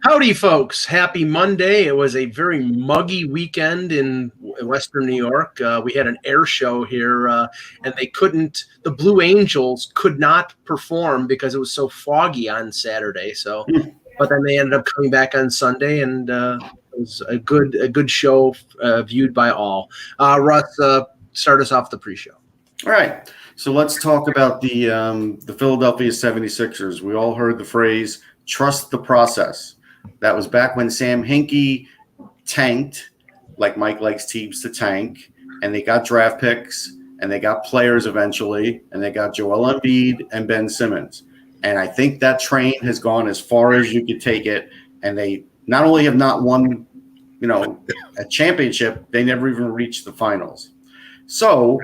Howdy, folks. Happy Monday. It was a very muggy weekend in Western New York. We had an air show here, and the Blue Angels could not perform because it was so foggy on Saturday. But then they ended up coming back on Sunday, and it was a good show viewed by all. Russ, start us off the pre-show. All right. So let's talk about the Philadelphia 76ers. We all heard the phrase, trust the process. That was back when Sam Hinkie tanked, like Mike likes teams to tank, and they got draft picks, and they got players eventually, and they got Joel Embiid and Ben Simmons. And I think that train has gone as far as you could take it, and they not only have not won, a championship, they never even reached the finals. So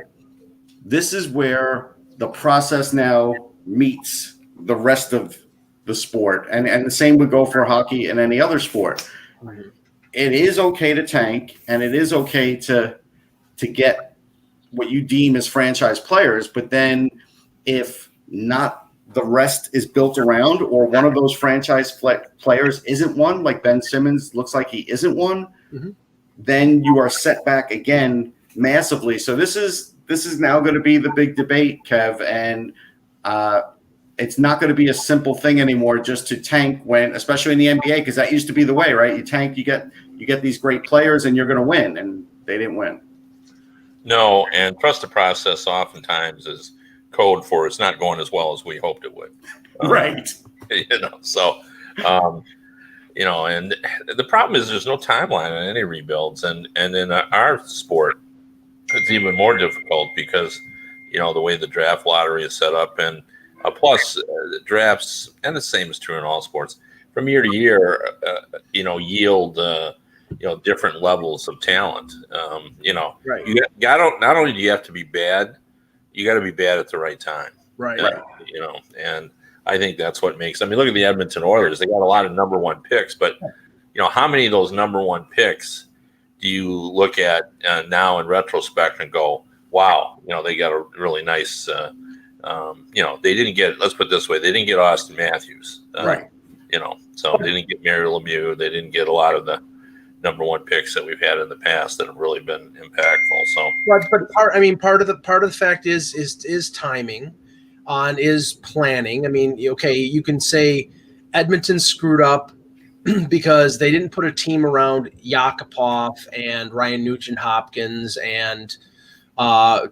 this is where the process now meets the rest of the sport, and the same would go for hockey and any other sport. Mm-hmm. It is okay to tank, and it is okay to get what you deem as franchise players, but then if not the rest is built around, or one of those franchise players isn't one, like Ben Simmons looks like he isn't one, mm-hmm. then you are set back again massively. So this is now going to be the big debate, Kev, and it's not going to be a simple thing anymore just to tank especially in the NBA, because that used to be the way, right? You tank, you get these great players, and you're going to win, and they didn't win. No, and trust the process oftentimes is code for it's not going as well as we hoped it would. Right. And the problem is there's no timeline on any rebuilds, and in our sport, it's even more difficult because, the way the draft lottery is set up, and plus the drafts, and the same is true in all sports, from year to year, yield, different levels of talent. Right. Not only do you have to be bad, you got to be bad at the right time. Right. And I think that's what makes, look at the Edmonton Oilers. They got a lot of number one picks, but, how many of those number one picks do you look at now in retrospect and go, wow, they got a really nice, they didn't get, let's put it this way, they didn't get Austin Matthews. Right. So they didn't get Mario Lemieux. They didn't get a lot of the number one picks that we've had in the past that have really been impactful. So, but part of the fact is timing, is planning. You can say Edmonton screwed up because they didn't put a team around Yakupov and Ryan Nugent-Hopkins and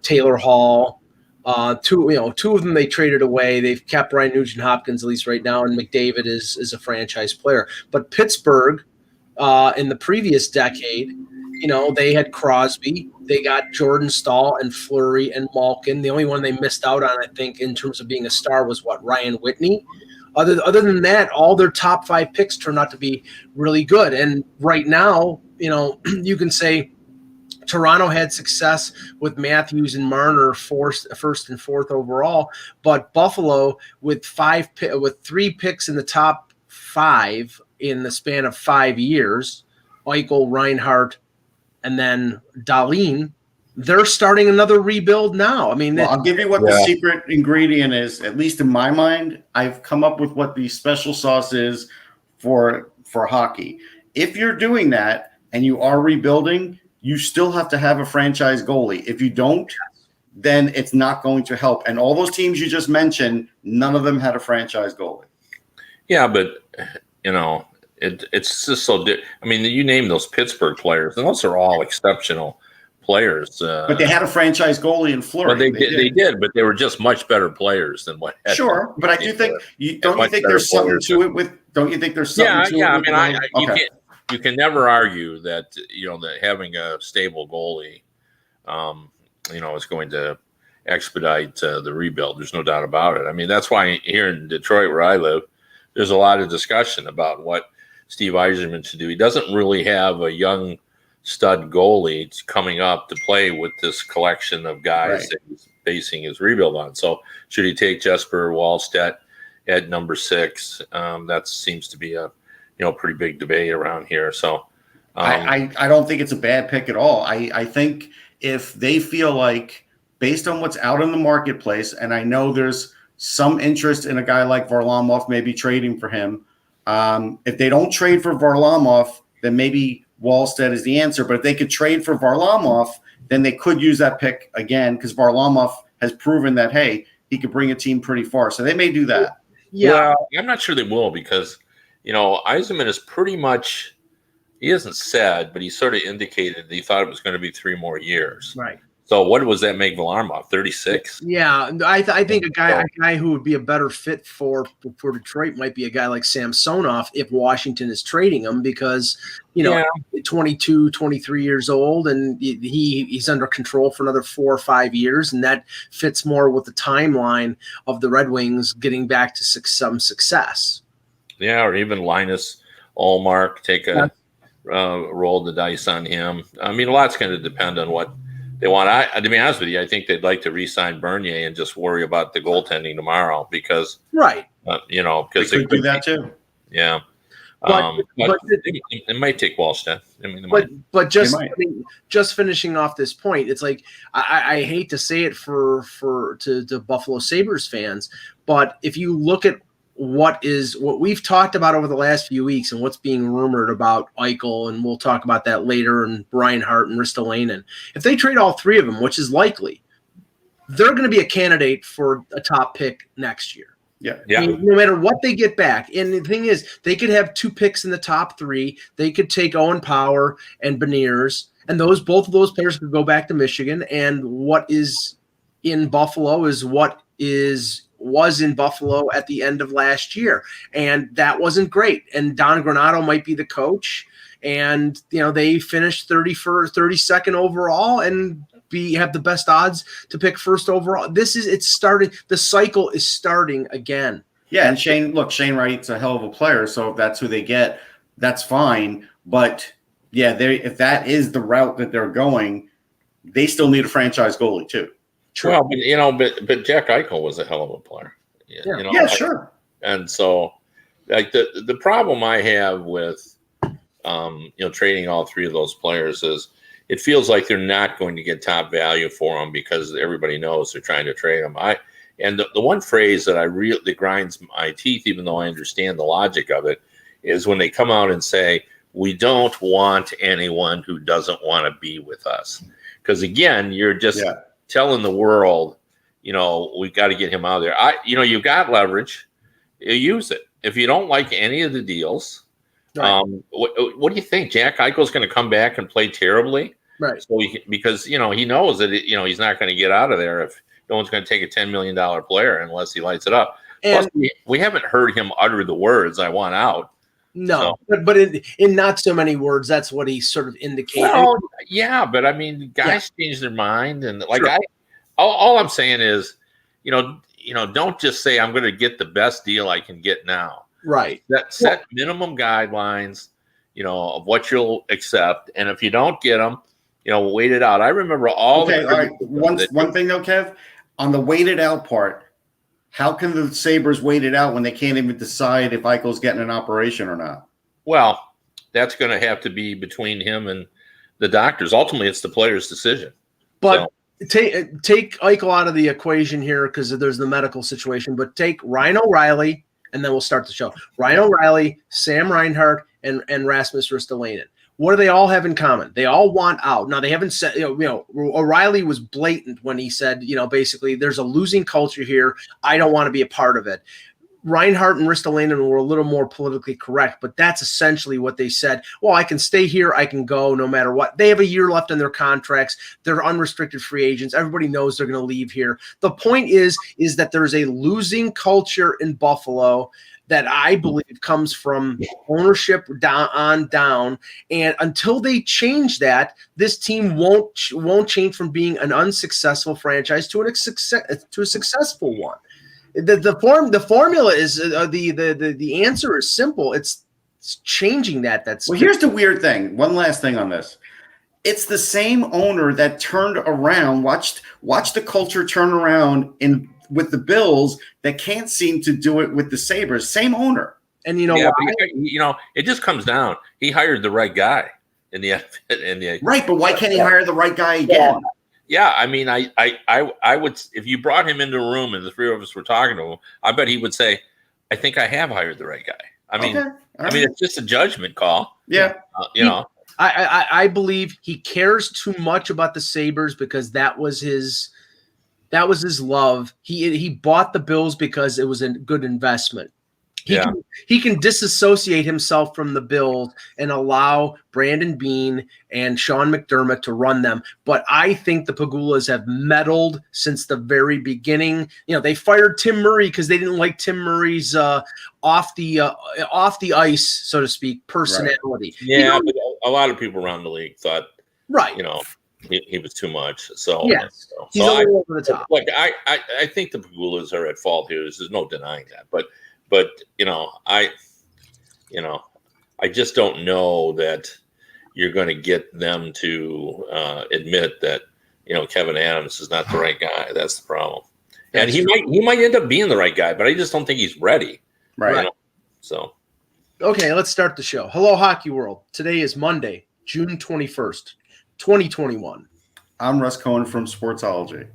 Taylor Hall. Two of them they traded away. They've kept Ryan Nugent-Hopkins at least right now, and McDavid is a franchise player. But Pittsburgh, in the previous decade, they had Crosby, they got Jordan Stahl and Fleury and Malkin. The only one they missed out on, I think, in terms of being a star was Ryan Whitney. Other than that, all their top 5 picks turned out to be really good. And right now, you can say Toronto had success with Matthews and Marner first and fourth overall, but Buffalo with 3 picks in the top 5 in the span of 5 years, Eichel, Reinhart, and then Dahlin, they're starting another rebuild now. I'll give you what the secret ingredient is. At least in my mind, I've come up with what the special sauce is for hockey. If you're doing that and you are rebuilding, you still have to have a franchise goalie. If you don't, then it's not going to help. And all those teams you just mentioned, none of them had a franchise goalie. Yeah, but it's just so. You name those Pittsburgh players, and those are all exceptional players. But they had a franchise goalie in Florida. Well, they did, but they were just much better players than what. Sure, but I do think don't you think there's something to it with? Don't you think there's something to it? You can never argue that that having a stable goalie, is going to expedite the rebuild. There's no doubt about it. That's why here in Detroit, where I live, there's a lot of discussion about what Steve Yzerman should do. He doesn't really have a young stud goalie coming up to play with this collection of guys that he's basing his rebuild on. So should he take Jesper Wallstedt at number 6? That seems to be a pretty big debate around here. So I don't think it's a bad pick at all. I think if they feel like, based on what's out in the marketplace, and I know there's some interest in a guy like Varlamov, maybe trading for him, If they don't trade for Varlamov, then maybe Wallstead is the answer. But if they could trade for Varlamov, then they could use that pick again because Varlamov has proven that, hey, he could bring a team pretty far. So they may do that. Yeah. Well, I'm not sure they will because, Yzerman is pretty much, he hasn't said, but he sort of indicated that he thought it was going to be 3 more years. Right. So what was that make Varlamov? 36? Yeah, I think a guy who would be a better fit for Detroit might be a guy like Samsonov if Washington is trading him because, 22, 23 years old and he's under control for another 4 or 5 years, and that fits more with the timeline of the Red Wings getting back to some success. Yeah, or even Linus Ullmark, take a roll the dice on him. I mean, a lot's going to depend on what they want. To be honest with you, I think they'd like to re-sign Bernier and just worry about the goaltending tomorrow because, right? Because they could do that too. Yeah, but it might take Wallstead. I mean, but just finishing off this point, it's like I hate to say it to Buffalo Sabres fans, but if you look at what we've talked about over the last few weeks and what's being rumored about Eichel, and we'll talk about that later, and Reinhart and Ristolainen. If they trade all 3 of them, which is likely, they're going to be a candidate for a top pick next year. Yeah. I mean, no matter what they get back. And the thing is, they could have 2 picks in the top 3. They could take Owen Power and Beniers, and both of those players could go back to Michigan. And what is in Buffalo is what was in Buffalo at the end of last year, and that wasn't great. And Don Granato might be the coach, and they finished 32nd overall and have the best odds to pick first overall. It's starting. The cycle is starting again. Yeah, and Shane Wright's a hell of a player, so if that's who they get, that's fine. But yeah, if that is the route that they're going, they still need a franchise goalie too. True. Well, but Jack Eichel was a hell of a player. Yeah, sure. And so, like the problem I have with trading all 3 of those players is it feels like they're not going to get top value for them because everybody knows they're trying to trade them. And the one phrase that grinds my teeth, even though I understand the logic of it, is when they come out and say, "We don't want anyone who doesn't want to be with us," because again, you're just telling the world, we got to get him out of there. You've got leverage. You use it. If you don't like any of the deals, right. What do you think? Jack Eichel's going to come back and play terribly? Right. So because he knows that he's not going to get out of there if no one's going to take a $10 million player unless he lights it up. And plus, we haven't heard him utter the words, "I want out." No, so. but in not so many words, that's what he sort of indicated. Well, yeah, but I mean, guys change their mind, and all I'm saying is, don't just say I'm going to get the best deal I can get now. Right. Set minimum guidelines, of what you'll accept, and if you don't get them, wait it out. I remember all. Okay, all right. One thing though, Kev, on the waited out part. How can the Sabres wait it out when they can't even decide if Eichel's getting an operation or not? Well, that's going to have to be between him and the doctors. Ultimately, it's the player's decision. But take Eichel out of the equation here because there's the medical situation. But take Ryan O'Reilly, and then we'll start the show. Ryan O'Reilly, Sam Reinhart, and Rasmus Ristolainen. What do they all have in common? They all want out. Now, they haven't said, O'Reilly was blatant when he said, basically, there's a losing culture here. I don't want to be a part of it. Reinhart and Ristolainen were a little more politically correct, but that's essentially what they said. Well, I can stay here. I can go no matter what. They have a year left on their contracts. They're unrestricted free agents. Everybody knows they're going to leave here. The point is that there's a losing culture in Buffalo that I believe comes from ownership down. And until they change that, this team won't change from being an unsuccessful franchise to a successful one. The formula is the answer is simple. It's changing that. Well, here's the weird thing. One last thing on this. It's the same owner that turned around, watched the culture turn around with the Bills that can't seem to do it with the Sabres. Same owner. And it just comes down. He hired the right guy in the right, but why can't he hire the right guy again? Yeah, I mean, I would, if you brought him into a room and the 3 of us were talking to him, I bet he would say, "I think I have hired the right guy. I mean, Okay. it's just a judgment call. Yeah. I believe he cares too much about the Sabres because that was his love. He bought the Bills because it was a good investment. He can disassociate himself from the Bills and allow Brandon Beane and Sean McDermott to run them. But I think the Pagulas have meddled since the very beginning. They fired Tim Murray because they didn't like Tim Murray's off the ice, so to speak, personality. Right. Yeah, but a lot of people around the league thought, right, he was too much. So yes, he's a little over the top. Look, I think the Pagulas are at fault here. There's no denying that. But I just don't know that you're going to get them to admit that Kevin Adams is not the right guy. That's the problem. And he might end up being the right guy, but I just don't think he's ready. Right. So. Okay, let's start the show. Hello, Hockey World. Today is Monday, June 21st, 2021. I'm Russ Cohen from Sportsology.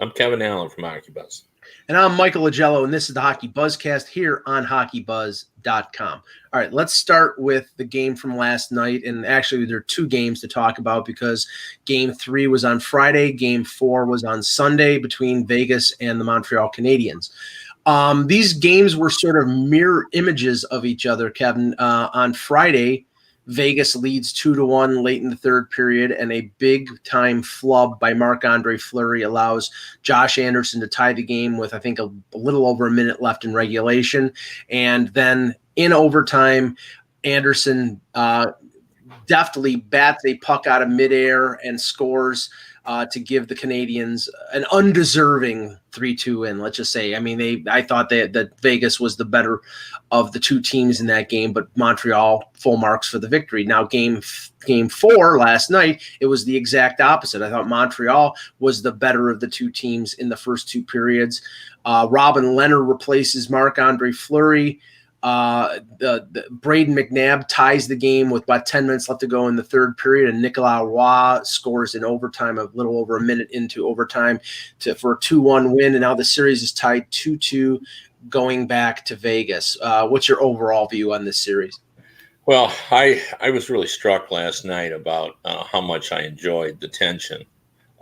I'm Kevin Allen from HockeyBuzz. And I'm Michael Agello, and this is the HockeyBuzzcast here on HockeyBuzz.com. All right, let's start with the game from last night. And actually, there are two games to talk about because Game 3 was on Friday. Game 4 was on Sunday between Vegas and the Montreal Canadiens. These games were sort of mirror images of each other, Kevin. On Friday, Vegas leads 2-1 late in the third period, and a big-time flub by Marc-Andre Fleury allows Josh Anderson to tie the game with, I think, a little over a minute left in regulation. And then in overtime, Anderson deftly bats a puck out of midair and scores to give the Canadiens an undeserving 3-2 win, let's just say. I mean, I thought that Vegas was the better of the two teams in that game, but Montreal full marks for the victory. Now, game 4 last night, it was the exact opposite. I thought Montreal was the better of the two teams in the first two periods. Robin Leonard replaces Marc-Andre Fleury. Braden McNabb ties the game with about 10 minutes left to go in the third period, and Nicolas Roy scores in overtime, a little over a minute into overtime for a 2-1 win, and now the series is tied 2-2 going back to Vegas. What's your overall view on this series? Well, I was really struck last night about how much I enjoyed the tension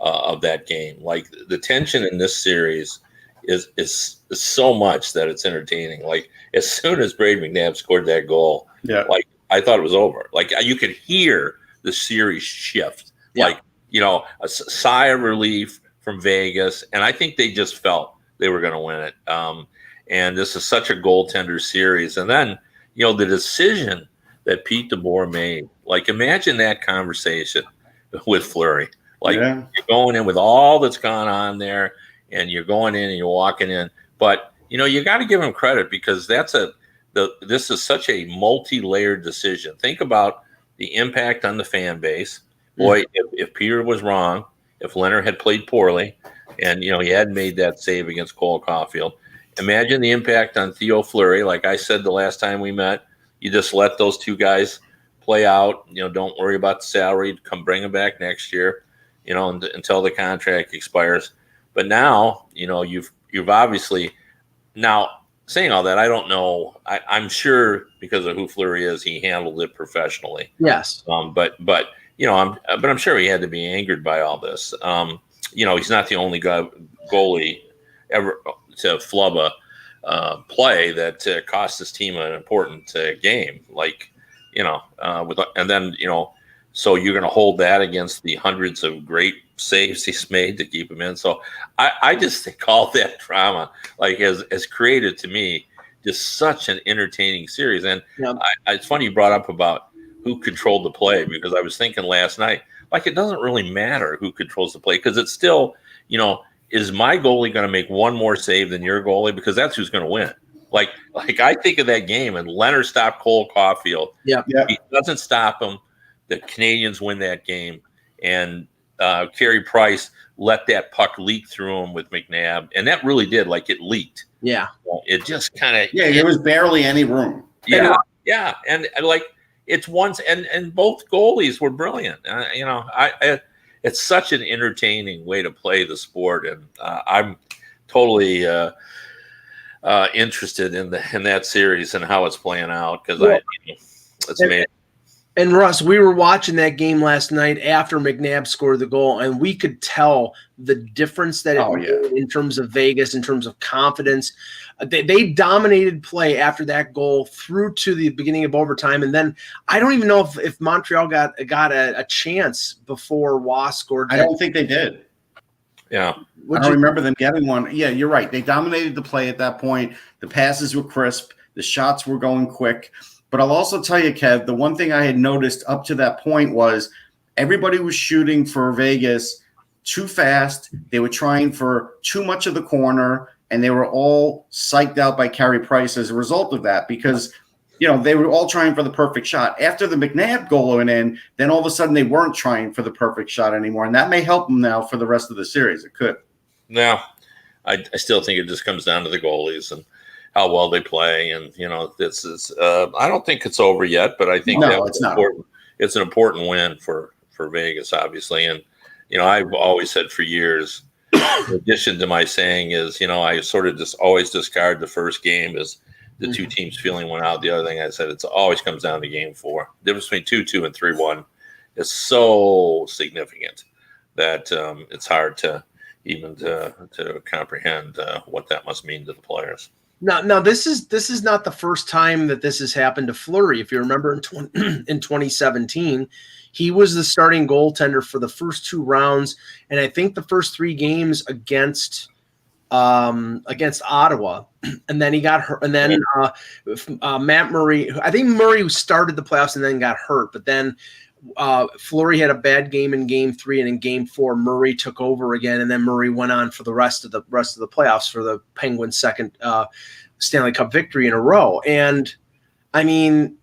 of that game. Like, the tension in this series is so much that it's entertaining. Like, as soon as Braden McNabb scored that goal, like, I thought it was over. Like, you could hear the series shift. Yeah. Like, a sigh of relief from Vegas, and I think they just felt they were going to win it. And this is such a goaltender series. And then, the decision that Pete DeBoer made, like, imagine that conversation with Fleury. Like, you're going in with all that's gone on there, and you're going in and you're walking in. But, you got to give him credit because this is such a multi-layered decision. Think about the impact on the fan base. Boy, if Peter was wrong, if Leonard had played poorly, and, he hadn't made that save against Cole Caulfield, imagine the impact on Theo Fleury. Like I said the last time we met, you just let those two guys play out. Don't worry about the salary. Come bring them back next year, until the contract expires. But now, you've obviously now saying all that. I don't know. I'm sure because of who Fleury is, he handled it professionally. Yes. But I'm sure he had to be angered by all this. He's not the only goalie ever to flub a play that cost his team an important game. Like, and then so you're going to hold that against the hundreds of great saves he's made to keep him in. So I just think all that drama, like, has created to me just such an entertaining series. And it's funny you brought up about who controlled the play, because I was thinking last night, like, it doesn't really matter who controls the play, because it's still, is my goalie going to make one more save than your goalie? Because that's who's going to win. Like I think of that game, and Leonard stopped Cole Caulfield. Yeah. He doesn't stop him. The Canadiens win that game, and Carey Price let that puck leak through him with McNabb, and that really did. Like, it leaked. Yeah. It just kind of. Yeah, there was barely any room. Yeah, yeah, and like it's once, and both goalies were brilliant. It's such an entertaining way to play the sport, and I'm totally. interested in that series and how it's playing out because it's amazing. And Russ, we were watching that game last night after McNabb scored the goal, and we could tell the difference that it made in terms of Vegas, in terms of confidence. They dominated play after that goal through to the beginning of overtime, and then I don't even know if Montreal got a chance before Waugh scored. I don't think they did. Yeah. I don't remember them getting one. Yeah, you're right. They dominated the play at that point. The passes were crisp. The shots were going quick. But I'll also tell you, Kev, the one thing I had noticed up to that point was everybody was shooting for Vegas too fast. They were trying for too much of the corner, and they were all psyched out by Carey Price as a result of that because, they were all trying for the perfect shot. After the McNabb goal went in, then all of a sudden they weren't trying for the perfect shot anymore, and that may help them now for the rest of the series. It could. No, I still think it just comes down to the goalies and how well they play. And, this is I don't think it's over yet, but I think it's not. It's an important win for Vegas, obviously. And, I've always said for years, in addition to my saying is, I sort of just always discard the first game as the two teams feeling one out. The other thing I said, it always comes down to game 4. The difference between 2-2 and 3-1 is so significant that it's hard to even to comprehend what that must mean to the players. Now, this is not the first time that this has happened to Fleury. If you remember in 2017, he was the starting goaltender for the first 2 rounds, and I think the first 3 games against Ottawa, and then he got hurt. And then Matt Murray, I think Murray started the playoffs and then got hurt, but then Fleury had a bad game in game 3, and in game 4, Murray took over again, and then Murray went on for the rest of the playoffs for the Penguins' second Stanley Cup victory in a row. And I mean,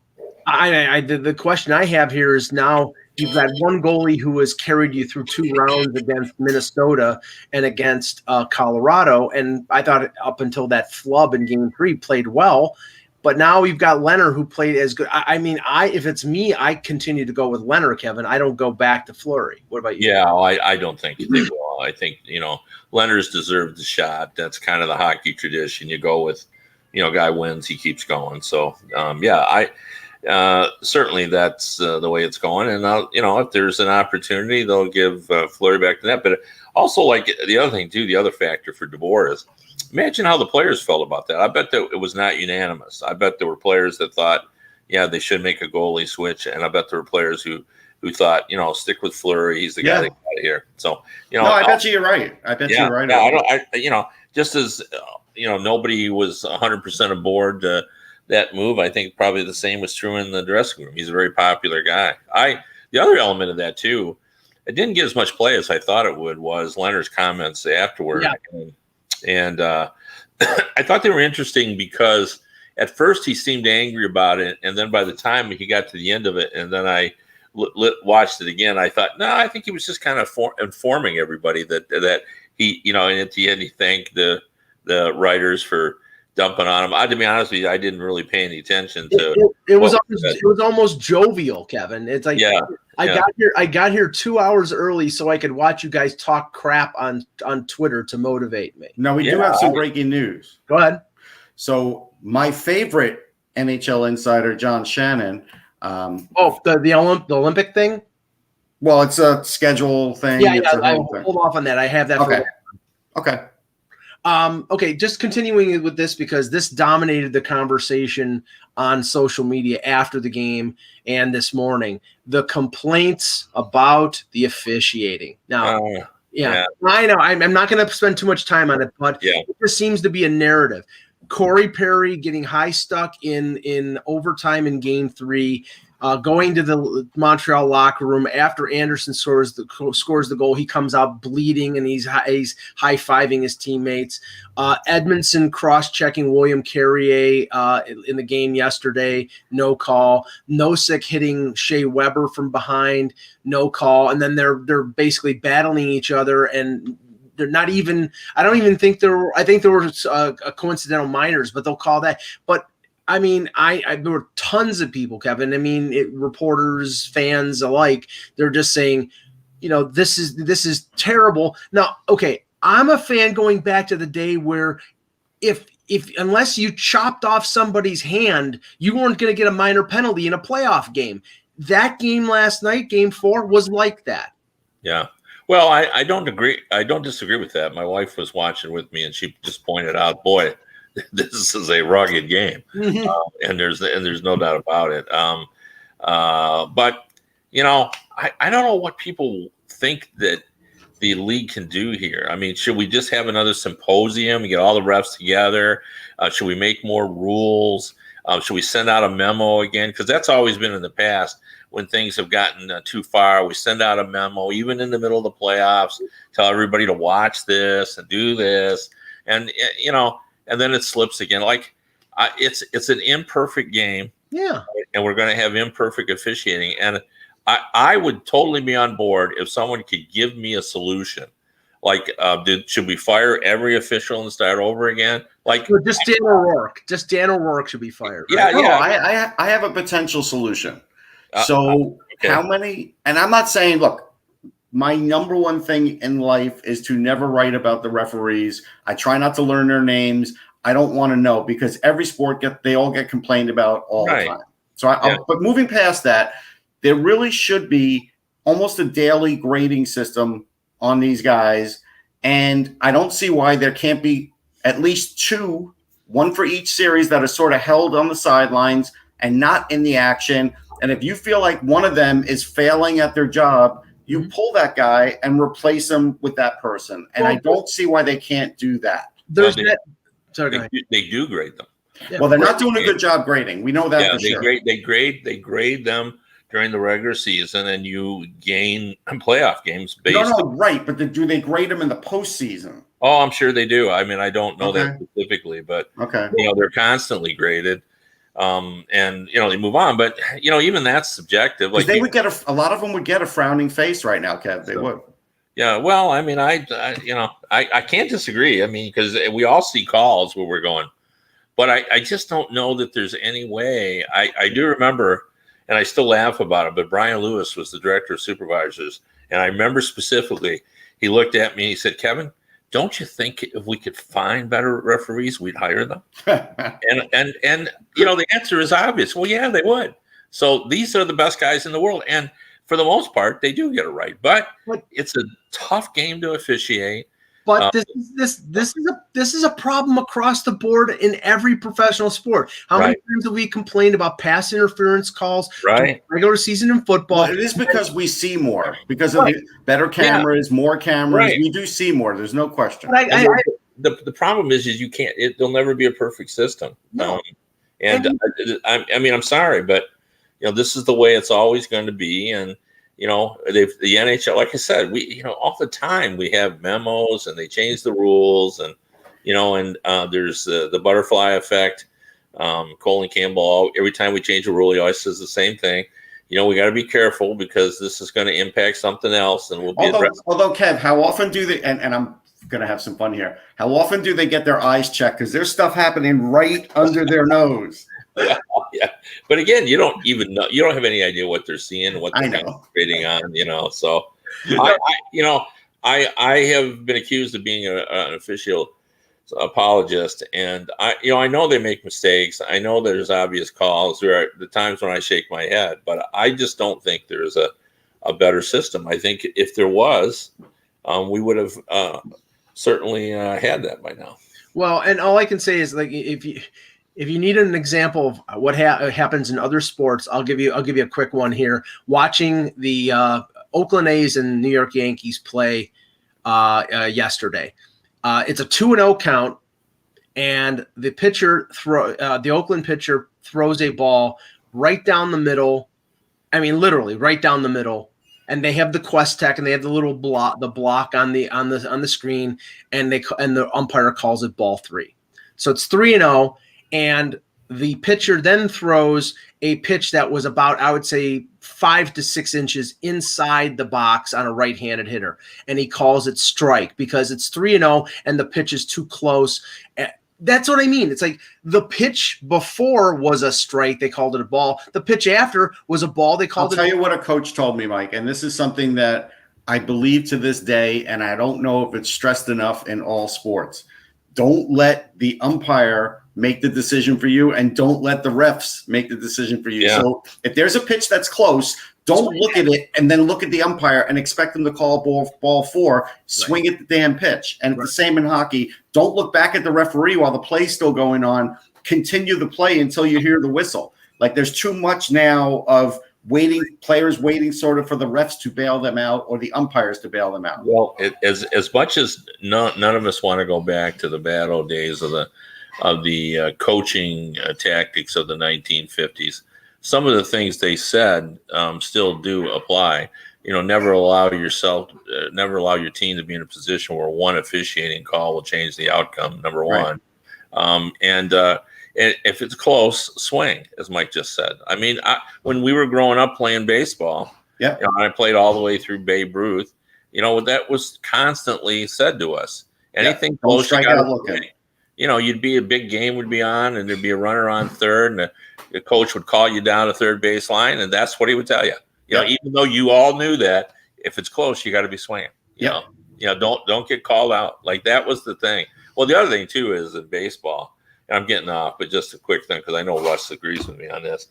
the question I have here is now you've got one goalie who has carried you through 2 rounds against Minnesota and against Colorado, and I thought up until that flub in game 3 played well. But now we've got Leonard who played as good. If it's me, I continue to go with Leonard, Kevin. I don't go back to Fleury. What about you? Yeah, I don't think they will. I think, Leonard's deserved the shot. That's kind of the hockey tradition. You go with, guy wins, he keeps going. So, certainly that's the way it's going. And, if there's an opportunity, they'll give Fleury back to that. But also, like the other thing, too, the other factor for DeBoer is, imagine how the players felt about that. I bet that it was not unanimous. I bet there were players that thought, they should make a goalie switch. And I bet there were players who thought, stick with Fleury. He's the guy that got out of here. So, I bet you're right. I bet you're right. Just as, nobody was 100% aboard that move. I think probably the same was true in the dressing room. He's a very popular guy. The other element of that too, it didn't get as much play as I thought it would, was Leonard's comments afterward. Yeah. And I thought they were interesting because at first he seemed angry about it. And then by the time he got to the end of it, and then I watched it again, I thought, no, I think he was just kind of informing everybody that he, and at the end he thanked the writers for dumping on him. To be honest with you, I didn't really pay any attention to it was almost jovial, Kevin. It's like, I got here 2 hours early so I could watch you guys talk crap on Twitter to motivate me. No, we do have some breaking news. Go ahead. So my favorite NHL insider, John Shannon. The Olympic thing? Well, it's a schedule thing. I'll hold off on that. I have that. Okay. Okay, just continuing with this because this dominated the conversation on social media after the game and this morning. The complaints about the officiating. Now, I know I'm not going to spend too much time on it, but it just seems to be a narrative. Corey Perry getting high stuck in overtime in game 3. Going to the Montreal locker room after Anderson scores the goal, he comes out bleeding and he's high-fiving his teammates. Edmondson cross-checking William Carrier in the game yesterday, no call. Nosek hitting Shea Weber from behind, no call. And then they're basically battling each other, and they're not even – I don't even think there were – I think there were coincidental minors, but they'll call that. But I mean, there were tons of people, Kevin. I mean, reporters, fans alike. They're just saying, this is terrible. Now, okay, I'm a fan going back to the day where if unless you chopped off somebody's hand, you weren't going to get a minor penalty in a playoff game. That game last night, Game 4, was like that. Yeah. Well, I don't agree. I don't disagree with that. My wife was watching with me, and she just pointed out, boy, this is a rugged game, and there's no doubt about it. But I don't know what people think that the league can do here. I mean, should we just have another symposium and get all the refs together? Should we make more rules? Should we send out a memo again? Because that's always been in the past when things have gotten too far. We send out a memo, even in the middle of the playoffs, tell everybody to watch this and do this, and and then it slips again. Like it's an imperfect game, yeah, and we're going to have imperfect officiating. And I would totally be on board if someone could give me a solution. Like, should we fire every official and start over again? Like, just Dan O'Rourke. Just Dan O'Rourke should be fired. Right? Yeah. I have a potential solution. Okay. How many? And I'm not saying, look, my number one thing in life is to never write about the referees. I try not to learn their names. I don't want to know, because every sport they all get complained about all the time. So, but moving past that, there really should be almost a daily grading system on these guys. And I don't see why there can't be at least two, one for each series, that are sort of held on the sidelines and not in the action. And if you feel like one of them is failing at their job, you pull that guy and replace them with that person. And I don't see why they can't do that. They do grade them. Yeah. Well, they're not doing a good job grading. We know that for sure. They grade them during the regular season, and you gain playoff games based. Right. But do they grade them in the postseason? Oh, I'm sure they do. I mean, I don't know that specifically, but they're constantly graded. And they move on, but even that's subjective. Like they would get a lot of them would get a frowning face right now, Kev. They would. Yeah. Well, I mean, I can't disagree. I mean, because we all see calls where we're going, but I just don't know that there's any way. I do remember, and I still laugh about it, but Brian Lewis was the director of supervisors. And I remember specifically, he looked at me and he said, "Kevin, don't you think if we could find better referees, we'd hire them?" and the answer is obvious. Well, yeah, they would. So these are the best guys in the world. And for the most part, they do get it right. But it's a tough game to officiate. But this is a problem across the board in every professional sport. How many times have we complained about pass interference calls during regular season in football? Well, it is because we see more, because of the better cameras, more cameras. We do see more. There's no question. The problem is you can't. There'll never be a perfect system. No. I mean, I'm sorry, but this is the way it's always going to be. And the NHL, like I said, we all the time we have memos and they change the rules, and there's the butterfly effect. Colin Campbell, every time we change a rule, he always says the same thing. We got to be careful because this is going to impact something else, and we'll be addressed. Although, Kev, how often do they? And I'm going to have some fun here. How often do they get their eyes checked? Because there's stuff happening right under their nose. Yeah. But again, you don't even know. You don't have any idea what they're seeing, what they're concentrating on. So, I have been accused of being an official apologist, and I know they make mistakes. I know there's obvious calls. There are the times when I shake my head, but I just don't think there's a better system. I think if there was, we would have certainly had that by now. Well, and all I can say is, like, if you need an example of what happens in other sports, I'll give you a quick one here. Watching the Oakland A's and New York Yankees play yesterday, it's a 2-0 count, and the Oakland pitcher throws a ball right down the middle. I mean, literally right down the middle. And they have the Quest Tech, and they have the little block on the screen, and the umpire calls it ball 3. So it's 3-0. And the pitcher then throws a pitch that was about, I would say, 5 to 6 inches inside the box on a right-handed hitter. And he calls it strike because it's 3-0 and the pitch is too close. That's what I mean. It's like the pitch before was a strike. They called it a ball. The pitch after was a ball. They called it. I'll tell you what a coach told me, Mike, and this is something that I believe to this day, and I don't know if it's stressed enough in all sports. Don't let the umpire make the decision for you, and don't let the refs make the decision for you. Yeah. So if there's a pitch that's close, don't look at it and then look at the umpire and expect them to call ball 4. Swing at the damn pitch. And it's the same in hockey. Don't look back at the referee while the play's still going on. Continue the play until you hear the whistle. Like, there's too much now of players waiting sort of for the refs to bail them out or the umpires to bail them out. Well, as much as none of us want to go back to the bad old days of the coaching tactics of the 1950s, some of the things they said still do apply. Never allow your team to be in a position where one officiating call will change the outcome. Number one, and if it's close, swing, as Mike just said. I mean, when we were growing up playing baseball, and I played all the way through Babe Ruth, that was constantly said to us. Anything close, you got to swing. You'd be a big game would be on, and there'd be a runner on third, and the coach would call you down to third base line, and that's what he would tell you. Even though you all knew that if it's close, you got to be swinging. Don't get called out. Like, that was the thing. Well, the other thing too is in baseball. I'm getting off, but just a quick thing, because I know Russ agrees with me on this.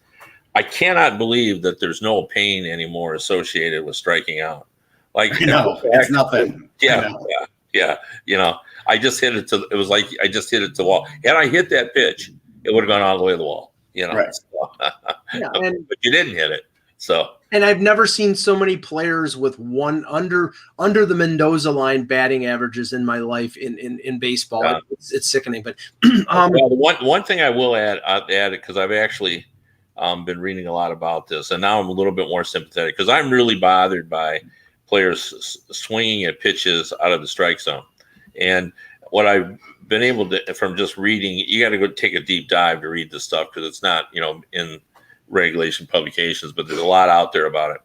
I cannot believe that there's no pain anymore associated with striking out. Like, it's nothing. Yeah. I just hit it it was like I just hit it to the wall. Had I hit that pitch, it would have gone all the way to the wall. Right. So, but you didn't hit it. So. And I've never seen so many players with one under the Mendoza line batting averages in my life in baseball. It's sickening. But one thing I will add because I've actually been reading a lot about this, and now I'm a little bit more sympathetic because I'm really bothered by players swinging at pitches out of the strike zone. And what I've been able to, from just reading, you got to go take a deep dive to read this stuff because it's not in regulation publications, but there's a lot out there about it.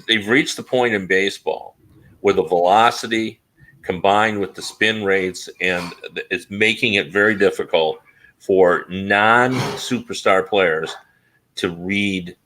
They've reached the point in baseball where the velocity combined with the spin rates, and it's making it very difficult for non-superstar players to read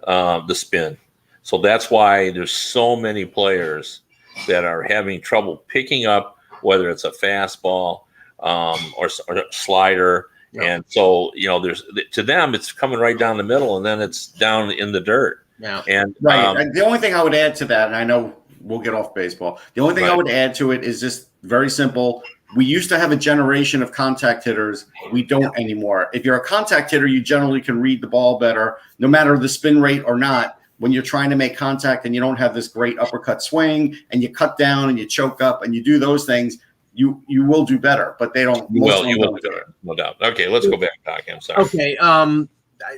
the spin. So that's why there's so many players that are having trouble picking up whether it's a fastball or a slider. And so, there's to them, it's coming right down the middle, and then it's down in the dirt. Yeah. And the only thing I would add to that, and I know we'll get off baseball, the only thing I would add to it is just very simple. We used to have a generation of contact hitters. We don't anymore. If you're a contact hitter, you generally can read the ball better, no matter the spin rate or not. When you're trying to make contact and you don't have this great uppercut swing, and you cut down and you choke up and you do those things, you will do better, but they don't. Well, you will do it, no doubt. Okay, let's go back, Doc. I'm sorry. Okay, and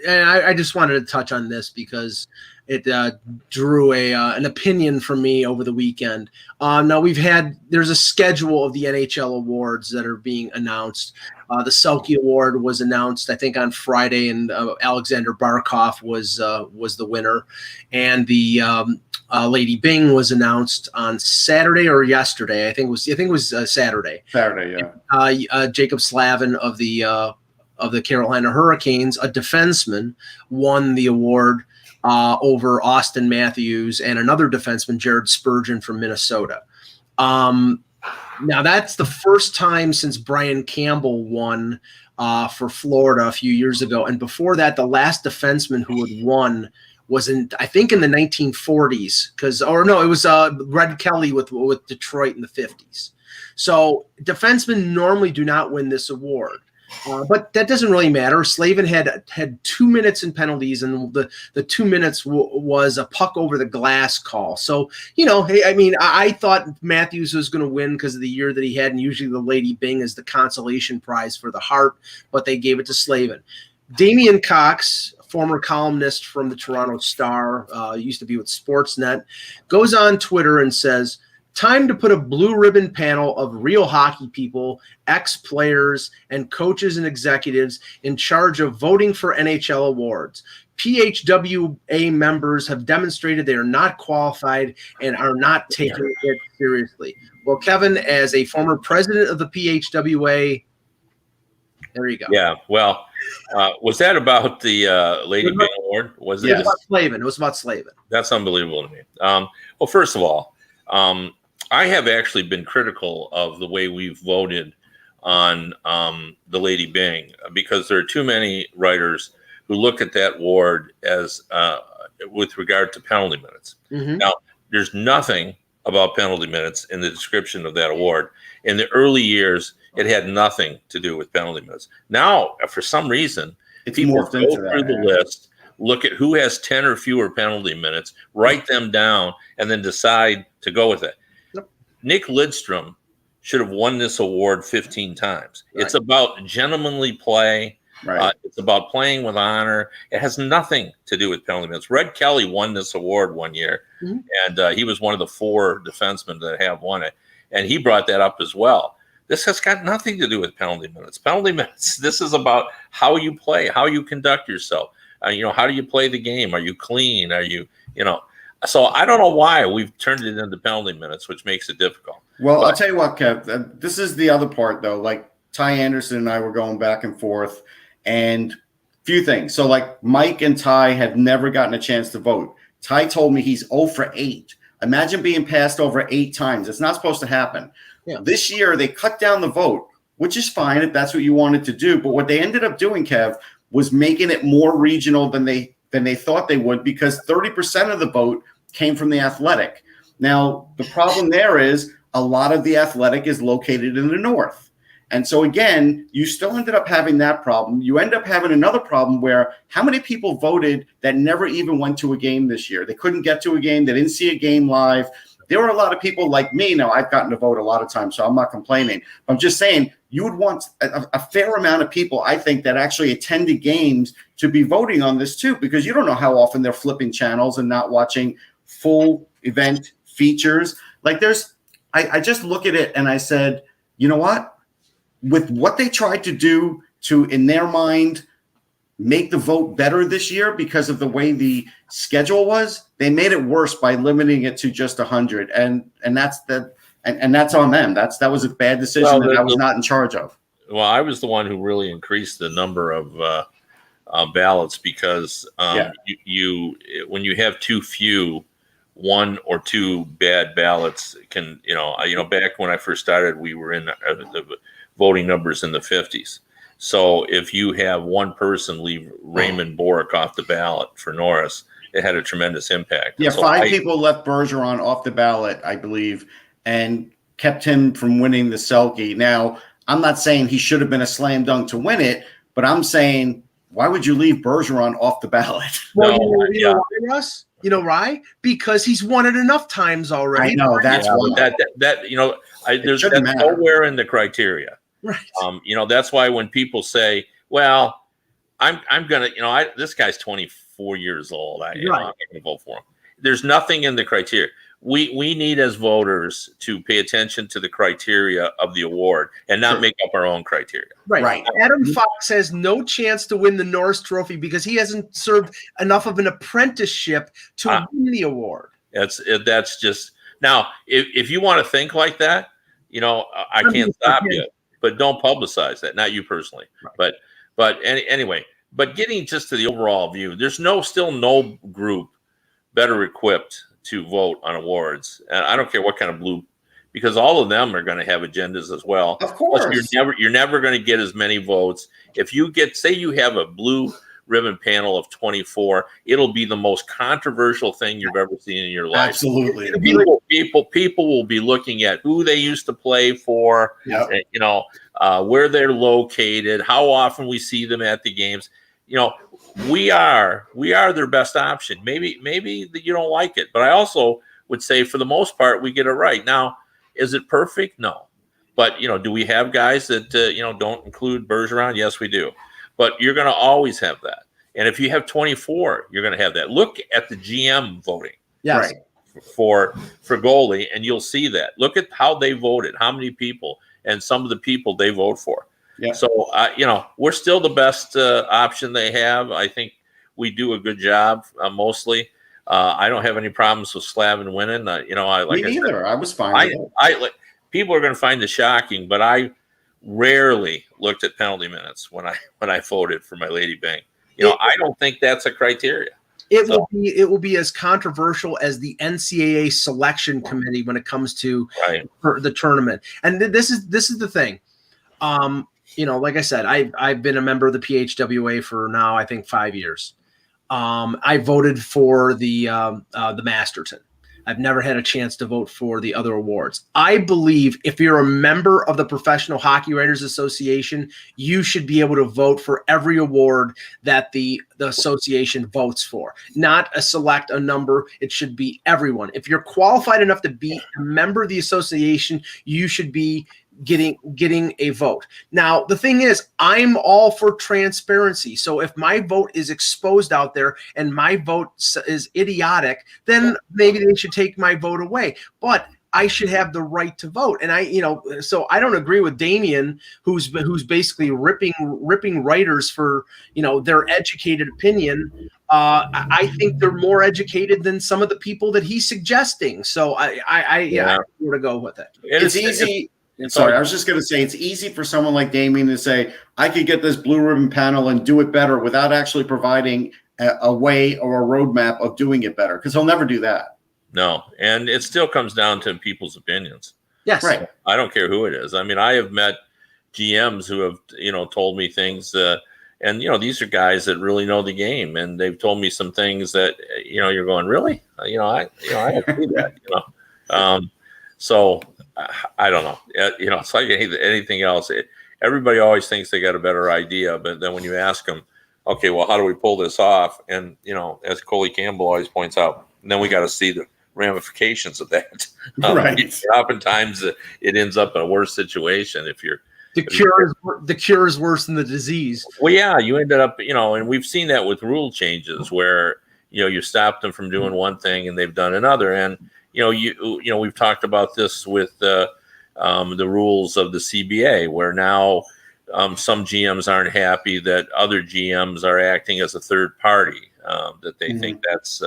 I just wanted to touch on this because it drew an opinion from me over the weekend. Now there's a schedule of the NHL awards that are being announced. The Selke Award was announced, I think, on Friday, and Alexander Barkov was the winner, and the Lady Byng was announced on Saturday or yesterday. I think it was Saturday. Saturday, yeah. Jacob Slavin of the Carolina Hurricanes, a defenseman, won the award over Austin Matthews and another defenseman, Jared Spurgeon from Minnesota. Now that's the first time since Brian Campbell won for Florida a few years ago, and before that, the last defenseman who had won was in the 1940s, it was Red Kelly with Detroit in the 50s. So defensemen normally do not win this award. But that doesn't really matter. Slavin had 2 minutes in penalties, and the 2 minutes was a puck over the glass call. So, I thought Matthews was going to win because of the year that he had, and usually the Lady Byng is the consolation prize for the Hart, but they gave it to Slavin. Damian Cox, former columnist from the Toronto Star, used to be with Sportsnet, goes on Twitter and says, "Time to put a blue ribbon panel of real hockey people, ex-players, and coaches and executives in charge of voting for NHL awards. PHWA members have demonstrated they are not qualified and are not taking it seriously." Well, Kevin, as a former president of the PHWA, there you go. Yeah, well, was that about the Lady Byng Award? It was about Slavin. It was about Slavin. That's unbelievable to me. Well, first of all, I have actually been critical of the way we've voted on the Lady Byng, because there are too many writers who look at that award as with regard to penalty minutes. Mm-hmm. Now, there's nothing about penalty minutes in the description of that award. In the early years, it had nothing to do with penalty minutes. Now, for some reason, people morphed go into through that, the list, look at who has 10 or fewer penalty minutes, write them down, and then decide to go with it. Yep. Nick Lidstrom should have won this award 15 times. Right. It's about gentlemanly play. Right. It's about playing with honor. It has nothing to do with penalty minutes. Red Kelly won this award one year, and he was one of the 4 defensemen that have won it, and he brought that up as well. This has got nothing to do with penalty minutes. Penalty minutes, this is about how you play, how you conduct yourself. How do you play the game? Are you clean? Are you, So I don't know why we've turned it into penalty minutes, which makes it difficult. Well, I'll tell you what, Kev, this is the other part, though. Like Ty Anderson and I were going back and forth, and few things. So, like, Mike and Ty have never gotten a chance to vote. Ty told me he's 0 for 8. Imagine being passed over 8 times. It's not supposed to happen. Yeah. This year, they cut down the vote, which is fine if that's what you wanted to do. But what they ended up doing, Kev, was making it more regional than they thought they would, because 30% of the vote came from the Athletic. Now, the problem there is a lot of the Athletic is located in the north. And so, again, you still ended up having that problem. You end up having another problem where how many people voted that never even went to a game this year? They couldn't get to a game. They didn't see a game live. There were a lot of people like me. Now, I've gotten to vote a lot of times, so I'm not complaining. But I'm just saying you would want a fair amount of people, I think, that actually attended games to be voting on this too, because you don't know how often they're flipping channels and not watching full event features. Like I just look at it and I said, you know what? With what they tried to do to, in their mind, make the vote better this year because of the way the schedule was, they made it worse by limiting it to just 100, and that's on them. That was a bad decision that I was not in charge of. Well, I was the one who really increased the number of ballots because you when you have too few, 1 or 2 bad ballots can back when I first started, we were in the voting numbers in the 50s. So if you have one person leave Raymond Borick off the ballot for Norris, it had a tremendous impact. Yeah, so 5 people left Bergeron off the ballot, I believe, and kept him from winning the Selke. Now, I'm not saying he should have been a slam dunk to win it, but I'm saying, why would you leave Bergeron off the ballot? Well, you know why, Russ? You know why? Because he's won it enough times already. I know, that's why. That's nowhere in the criteria. Right. That's why when people say, well, I'm going to, this guy's 24 years old. I'm not going to vote for him. There's nothing in the criteria. We need as voters to pay attention to the criteria of the award and not make up our own criteria. Right. Adam Fox has no chance to win the Norris Trophy because he hasn't served enough of an apprenticeship to win the award. That's just now. If you want to think like that, I can't stop you. But don't publicize that. Not you personally. Right. But anyway. But getting just to the overall view, there's still no group better equipped to vote on awards, and I don't care what kind of blue, because all of them are going to have agendas as well. Of course, plus you're never going to get as many votes if you say you have a blue ribbon panel of 24. It'll be the most controversial thing you've ever seen in your life. Absolutely, people will be looking at who they used to play for, where they're located, how often we see them at the games. We are their best option. Maybe you don't like it, but I also would say for the most part we get it right. Now, is it perfect? No, but do we have guys that don't include Bergeron? Yes, we do. But you're going to always have that, and if you have 24, you're going to have that. Look at the GM voting, yes, for goalie, and you'll see that. Look at how they voted, how many people, and some of the people they vote for. Yeah. So, we're still the best option they have. I think we do a good job mostly. I don't have any problems with Slavin winning. Me neither. I was fine. People are going to find it shocking, but I rarely looked at penalty minutes when I voted for my Lady Byng. I don't think that's a criteria. It will be as controversial as the NCAA selection committee when it comes to the tournament. And this is the thing. Like I said, I've been a member of the PHWA for now, I think 5 years. I voted for the Masterton. I've never had a chance to vote for the other awards. I believe if you're a member of the Professional Hockey Writers Association, you should be able to vote for every award that the association votes for. Not a number. It should be everyone. If you're qualified enough to be a member of the association, you should be getting a vote. Now, the thing is, I'm all for transparency. So if my vote is exposed out there and my vote is idiotic, then maybe they should take my vote away. But I should have the right to vote. And so I don't agree with Damien, who's basically ripping writers for, their educated opinion. I think they're more educated than some of the people that he's suggesting. So I want to go with it. It's easy. Sorry, I was just going to say it's easy for someone like Damien to say, I could get this blue ribbon panel and do it better without actually providing a way or a roadmap of doing it better, because he'll never do that. No, and it still comes down to people's opinions. Yes. Right. I don't care who it is. I mean, I have met GMs who have, told me things, and, these are guys that really know the game, and they've told me some things that, you're going, really? I have to do that, So I don't know. It's like anything else. Everybody always thinks they got a better idea, but then when you ask them, okay, well, how do we pull this off? And, as Coley Campbell always points out, then we got to see the ramifications of that. Right. Oftentimes it ends up in a worse situation if you're. The cure is worse than the disease. Well, yeah, you ended up, and we've seen that with rule changes where, you stopped them from doing one thing and they've done another. And, we've talked about this with the rules of the CBA, where now some GMs aren't happy that other GMs are acting as a third party, that they think that's,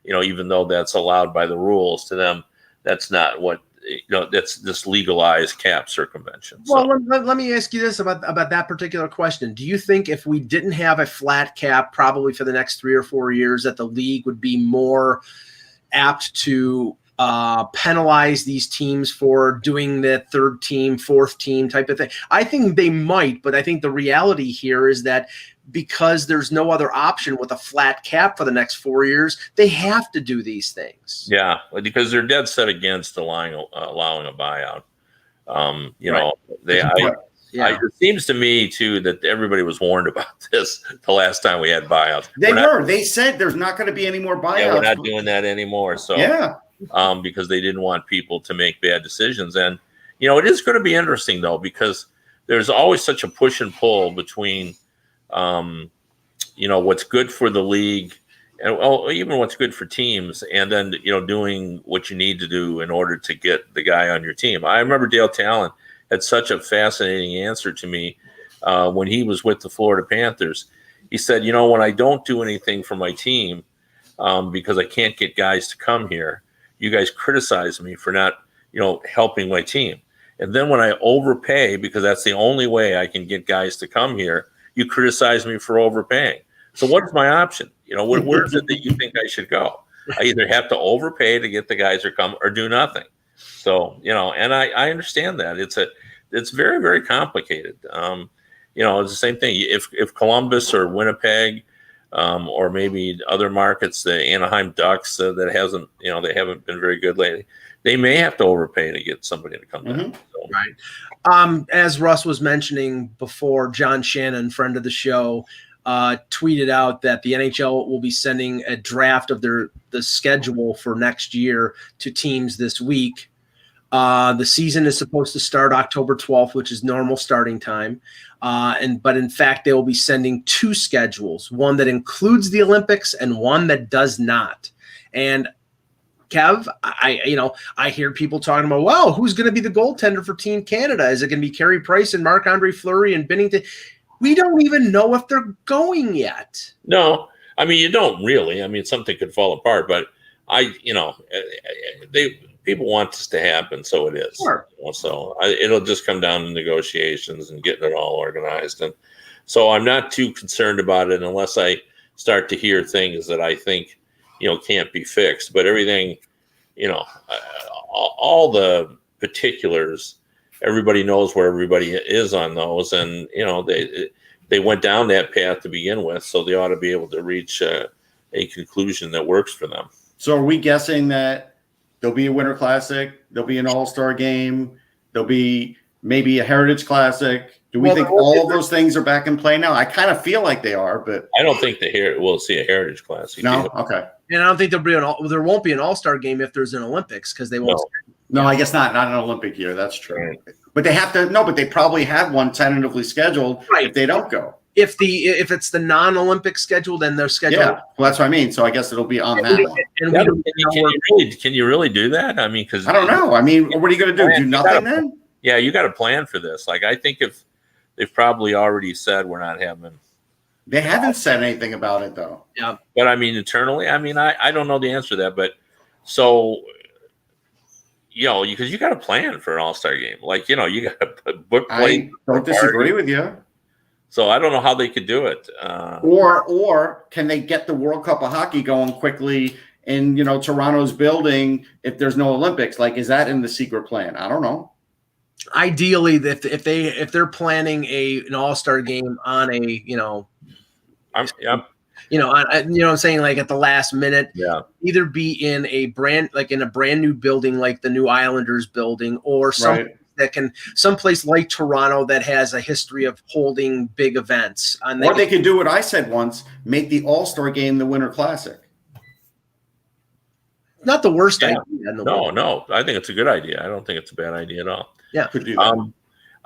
even though that's allowed by the rules to them, that's not what, that's this legalized cap circumvention. Well, let me ask you this about that particular question. Do you think if we didn't have a flat cap probably for the next 3 or 4 years, that the league would be more apt to penalize these teams for doing the third team, fourth team type of thing? I think they might, but I think the reality here is that because there's no other option with a flat cap for the next 4 years, they have to do these things. Yeah, because they're dead set against allowing a buyout. Right. It seems to me too that everybody was warned about this the last time we had buyouts. They said there's not going to be any more buyouts. Yeah, we're not doing that anymore. So yeah. Because they didn't want people to make bad decisions. And, it is going to be interesting, though, because there's always such a push and pull between, what's good for the league and even what's good for teams, and then, doing what you need to do in order to get the guy on your team. I remember Dale Talon had such a fascinating answer to me when he was with the Florida Panthers. He said, when I don't do anything for my team because I can't get guys to come here, you guys criticize me for not, helping my team. And then when I overpay, because that's the only way I can get guys to come here, you criticize me for overpaying. So what's my option? Where is it that you think I should go? I either have to overpay to get the guys to come or do nothing. So, and I understand that. It's very, very complicated. It's the same thing. If Columbus or Winnipeg or maybe other markets, the Anaheim Ducks that they haven't been very good lately, they may have to overpay to get somebody to come down. So. Right. As Russ was mentioning before, John Shannon, friend of the show, tweeted out that the NHL will be sending a draft of the schedule for next year to teams this week. The season is supposed to start October 12th, which is normal starting time. But in fact, they will be sending 2 schedules, one that includes the Olympics and one that does not. And Kev, I hear people talking about, well, who's going to be the goaltender for Team Canada? Is it going to be Carey Price and Marc-Andre Fleury and Binnington? We don't even know if they're going yet. No, I mean, you don't really. I mean, something could fall apart, but people want this to happen, so it is. Sure. So it'll just come down to negotiations and getting it all organized. And so I'm not too concerned about it unless I start to hear things that I think, can't be fixed. But everything, all the particulars, everybody knows where everybody is on those, and they went down that path to begin with, so they ought to be able to reach a conclusion that works for them. So are we guessing that there'll be a Winter Classic, there'll be an All-Star game, there'll be maybe a Heritage Classic? Do we think all of those things are back in play now? I kind of feel like they are, but I don't think we'll see a Heritage Classic. No, okay. And I don't think there won't be an All-Star game if there's an Olympics, because they won't. No, I guess not an Olympic year. That's true. Right. But they have to. No, but they probably have one tentatively scheduled. Right. If they don't go. If it's the non-Olympic schedule, then they're scheduled. Yeah, well, that's what I mean. So I guess it'll be on that one. And can you really do that? I mean, because I don't know. I mean, what are you going to do? Do nothing then? Yeah, you got to plan for this. Like, I think if they've probably already said we're not having. They haven't said anything about it though. Yeah, but I mean, internally, I mean, I don't know the answer to that, but so. Because you got to plan for an All-Star game. Like, you got to book play. I don't disagree with you. So I don't know how they could do it. Or can they get the World Cup of Hockey going quickly in, Toronto's building if there's no Olympics? Like, is that in the secret plan? I don't know. Ideally, if they're planning an All-Star game on I'm saying, like, at the last minute, either be in a brand new building, like the new Islanders building, or someplace like Toronto that has a history of holding big events. Or they can do what I said once: make the All-Star game the Winter Classic. Not the worst idea. No, I think it's a good idea. I don't think it's a bad idea at all. Yeah, could do that.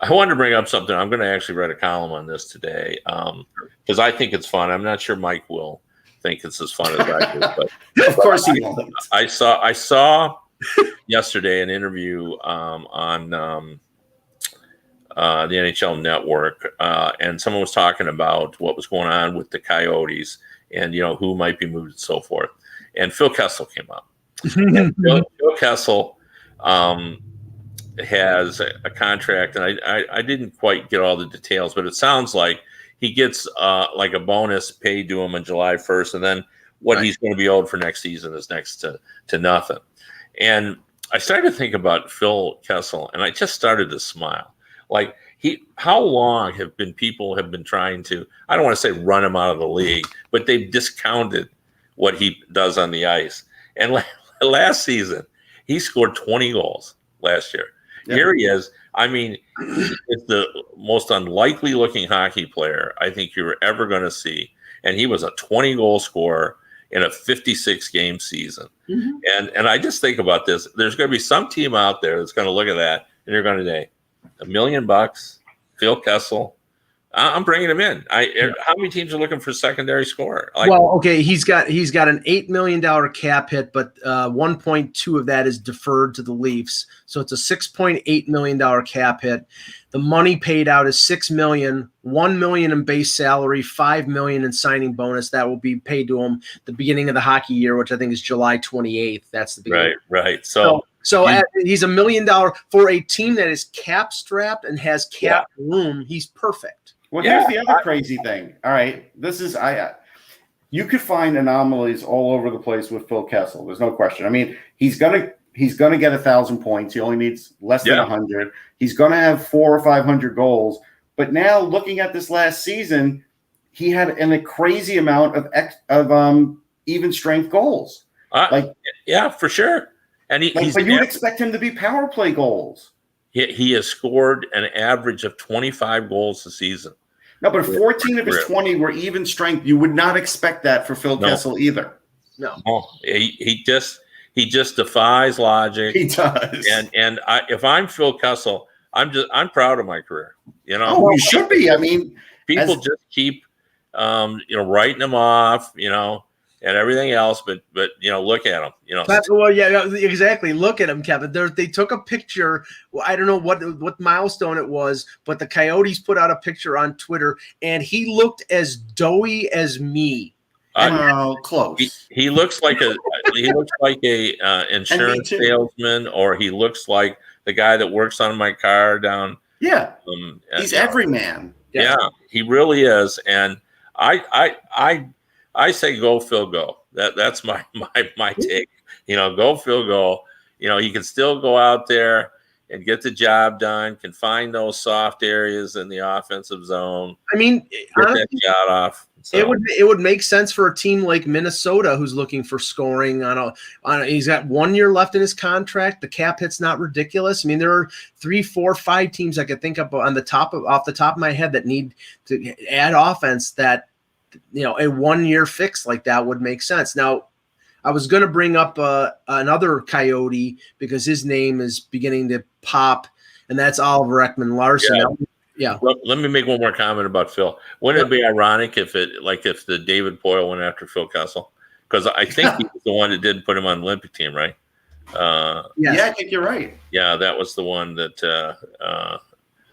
I wanted to bring up something. I'm going to actually write a column on this today because I think it's fun. I'm not sure Mike will think it's as fun as I do, but of course he won't. I saw yesterday an interview on the NHL Network, and someone was talking about what was going on with the Coyotes and who might be moved and so forth. And Phil Kessel came up. And Phil Kessel has a contract, and I didn't quite get all the details, but it sounds like he gets like a bonus paid to him on July 1st, and then what he's going to be owed for next season is next to nothing. And I started to think about Phil Kessel, and I just started to smile. Like, how long have people been trying to, I don't want to say run him out of the league, but they've discounted what he does on the ice. And last season, he scored 20 goals last year. Yep. Here he is. I mean, it's the most unlikely looking hockey player I think you're ever going to see. And he was a 20-goal scorer in a 56-game season. Mm-hmm. And I just think about this. There's going to be some team out there that's going to look at that, and they're going to say, $1 million, Phil Kessel. I'm bringing him in. How many teams are looking for secondary scorer? He's got an $8 million cap hit, but 1.2 of that is deferred to the Leafs, so it's a $6.8 million cap hit. The money paid out is $6 million, $1 million in base salary, $5 million in signing bonus that will be paid to him the beginning of the hockey year, which I think is July 28th. That's the beginning. Right. So he's $1 million for a team that is cap strapped and has cap room. He's perfect. Well, here's the other crazy thing. All right, this is you could find anomalies all over the place with Phil Kessel. There's no question. I mean, he's gonna get 1,000 points. He only needs less than 100. He's gonna have 400 or 500 goals. But now, looking at this last season, he had a crazy amount of even strength goals. For sure. And but you'd expect him to be power play goals. He has scored an average of 25 goals a season. No, but 14 of his 20 were even strength. You would not expect that for Phil Kessel either. No. He just defies logic. He does. And if I'm Phil Kessel, I'm proud of my career. Oh, you should be. I mean, people just keep writing him off, and everything else, but look at him, Well, yeah, exactly. Look at him, Kevin. They took a picture. Well, I don't know what milestone it was, but the Coyotes put out a picture on Twitter, and he looked as doughy as me. Close. He looks like a insurance salesman, or he looks like the guy that works on my car down. Yeah, he's every man. Yeah, he really is, and I say go Phil, go. That's my take. Go Phil, go. He can still go out there and get the job done, can find those soft areas in the offensive zone. I mean, Get honestly, that shot off. So, it would make sense for a team like Minnesota who's looking for scoring he's got 1 year left in his contract. The cap hit's not ridiculous. I mean, there are 3, 4, 5 teams I could think of off the top of my head that need to add offense that, a 1 year fix like that would make sense. Now, I was going to bring up another Coyote because his name is beginning to pop, and that's Oliver Ekman-Larsson. Yeah. Let me make one more comment about Phil. Wouldn't it be ironic if the David Poile went after Phil Kessel? Because I think he was the one that didn't put him on the Olympic team, right? Yes. Yeah, I think you're right. Yeah, that was the one that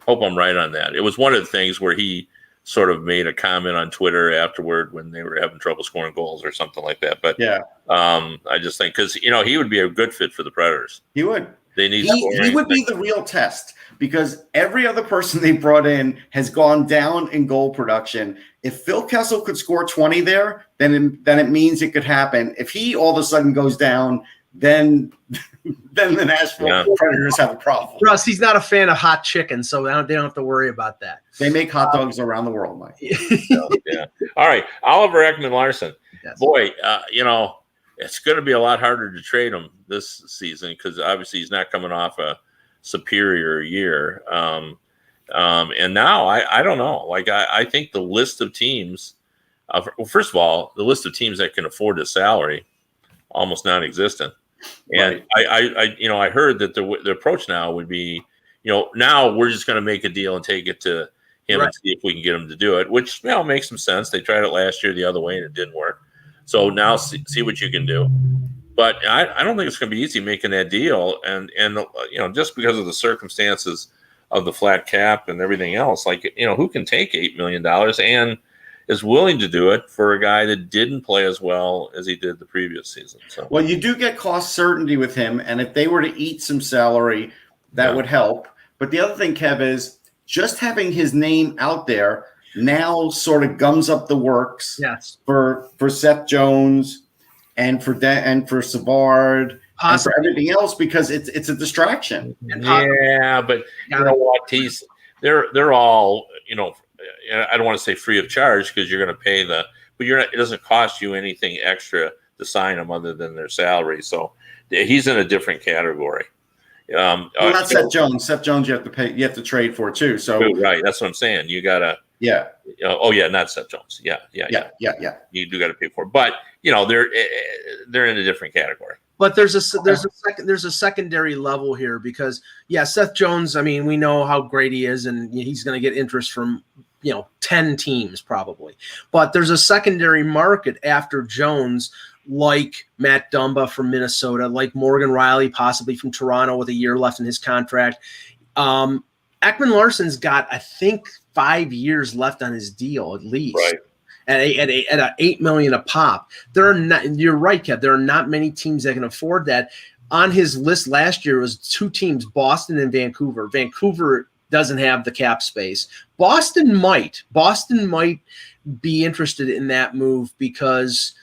hope I'm right on that. It was one of the things where he sort of made a comment on Twitter afterward when they were having trouble scoring goals or something like that. But yeah, I just think because he would be a good fit for the Predators. He would. They need he would be the real test because every other person they brought in has gone down in goal production. If Phil Kessel could score 20 there, then it means it could happen. If he all of a sudden goes down, then the Nashville Predators have a problem. Russ, he's not a fan of hot chicken, so they don't have to worry about that. They make hot dogs around the world, Mike. Yeah. All right, Oliver Ekman-Larsson. Yes. Boy, it's going to be a lot harder to trade him this season because obviously he's not coming off a superior year. And now I don't know. Like I think the list of teams, first of all, the list of teams that can afford his salary, almost non-existent. And right. I heard that the approach now would be, now we're just going to make a deal and take it to him and see if we can get him to do it, which makes some sense. They tried it last year the other way and it didn't work. So now see what you can do. But I don't think it's going to be easy making that deal. And just because of the circumstances of the flat cap and everything else, who can take $8 million and is willing to do it for a guy that didn't play as well as he did the previous season. So, well, you do get cost certainty with him. And if they were to eat some salary, that would help. But the other thing, Kev, is just having his name out there now sort of gums up the works for Seth Jones and for Savard and for everything else because it's a distraction. Yeah, but you know what? They're all, I don't want to say free of charge because you're going to pay but it doesn't cost you anything extra to sign them other than their salary. So he's in a different category. Not Seth Jones. Seth Jones, you have to pay. You have to trade for too. So right, that's what I'm saying. You gotta. Yeah. Not Seth Jones. Yeah. You do got to pay for it, but they're in a different category. But there's a secondary level here because Seth Jones. I mean, we know how great he is, and he's going to get interest from 10 teams probably. But there's a secondary market after Jones, like Matt Dumba from Minnesota, like Morgan Riley possibly from Toronto with a year left in his contract. Ekman-Larsson's got, I think, 5 years left on his deal at least. Right. At $8 million a pop. You're right, Kev. There are not many teams that can afford that. On his list last year was 2 teams, Boston and Vancouver. Vancouver doesn't have the cap space. Boston might be interested in that move because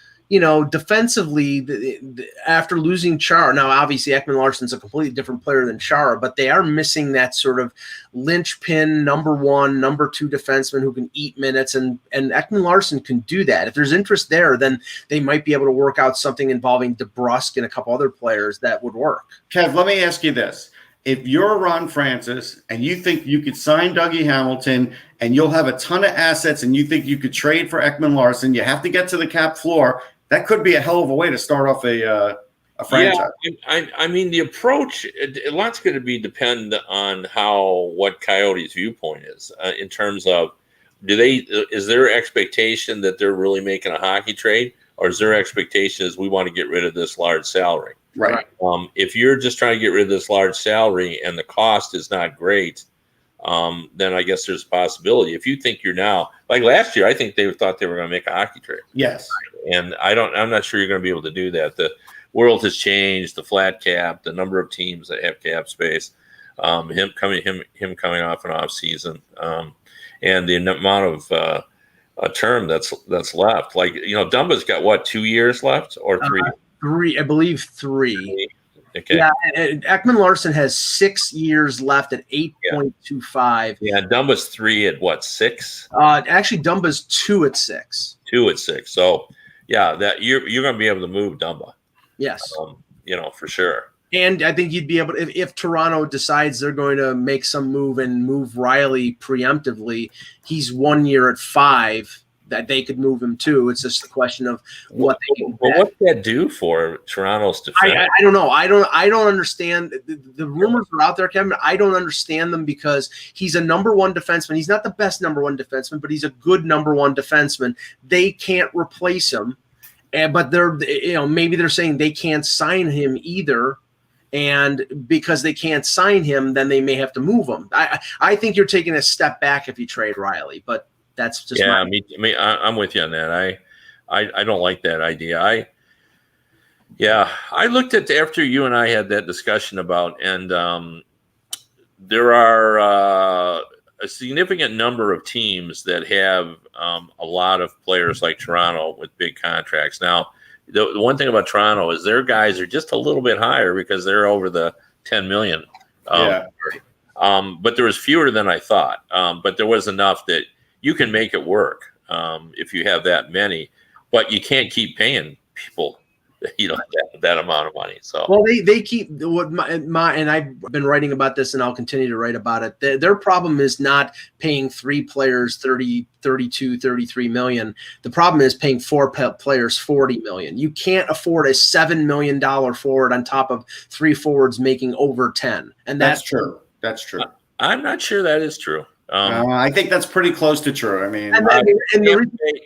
defensively, after losing Chara, now obviously Ekman-Larsson's a completely different player than Chara, but they are missing that sort of linchpin number 1, number 2 defenseman who can eat minutes, and Ekman-Larsson can do that. If there's interest there, then they might be able to work out something involving DeBrusk and a couple other players that would work. Kev, let me ask you this. If you're Ron Francis and you think you could sign Dougie Hamilton and you'll have a ton of assets and you think you could trade for Ekman-Larsson, you have to get to the cap floor. That could be a hell of a way to start off a franchise. Yeah, I mean, the approach, a lot's going to be depend on what Coyote's viewpoint is in terms of is their expectation that they're really making a hockey trade, or is their expectation is we want to get rid of this large salary? Right. If you're just trying to get rid of this large salary and the cost is not great, then I guess there's a possibility. If you think you're now, like last year, I think they thought they were going to make a hockey trade. Yes. And I'm not sure you're going to be able to do that. The world has changed, the flat cap, the number of teams that have cap space, him coming off an off season, and the amount of a term that's left. Like, Dumba's got 2 years left or 3? 3, I believe 3. I Okay. Yeah, and Ekman Larson has 6 years left at 8.25. Yeah, Dumba's 3 at what, 6? Actually, Dumba's 2 at 6. 2 at 6. So yeah, that you're going to be able to move Dumba. Yes. For sure. And I think you'd be able to, if Toronto decides they're going to make some move and move Riley preemptively, he's 1 year at 5. That they could move him too. It's just a question of what they can. Well, what's that do for Toronto's defense? I don't know. I don't understand. The rumors are out there, Kevin. I don't understand them because he's a number one defenseman. He's not the best number one defenseman, but he's a good number one defenseman. They can't replace him, but they're maybe they're saying they can't sign him either. And because they can't sign him, then they may have to move him. I think you're taking a step back if you trade Riley, but that's just I'm with you on that. I don't like that idea. I looked at after you and I had that discussion about, and there are a significant number of teams that have a lot of players like Toronto with big contracts. Now, the one thing about Toronto is their guys are just a little bit higher because they're over the 10 million. But there was fewer than I thought. But there was enough that you can make it work if you have that many, but you can't keep paying people, that amount of money. So well, they keep what my and I've been writing about this, and I'll continue to write about it. Their problem is not paying 3 players 30, 32, 33 million. The problem is paying 4 players 40 million. You can't afford a $7 million forward on top of 3 forwards making over 10. And that's true. That's true. I'm not sure that is true. I think that's pretty close to true. I mean,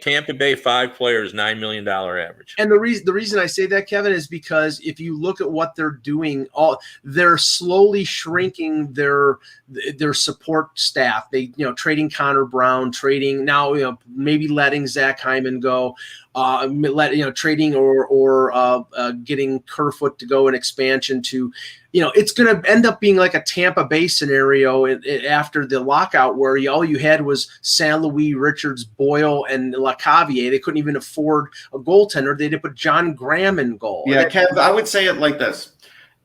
Tampa Bay 5 players, $9 million average. And the reason I say that, Kevin, is because if you look at what they're doing, they're slowly shrinking their support staff. They trading Connor Brown, trading now maybe letting Zach Hyman go. Trading or getting Kerfoot to go in expansion to, it's going to end up being like a Tampa Bay scenario after the lockout where all you had was San Luis, Richards, Boyle, and LaCavier. They couldn't even afford a goaltender. They had to put John Graham in goal. Yeah, Kev, I would say it like this.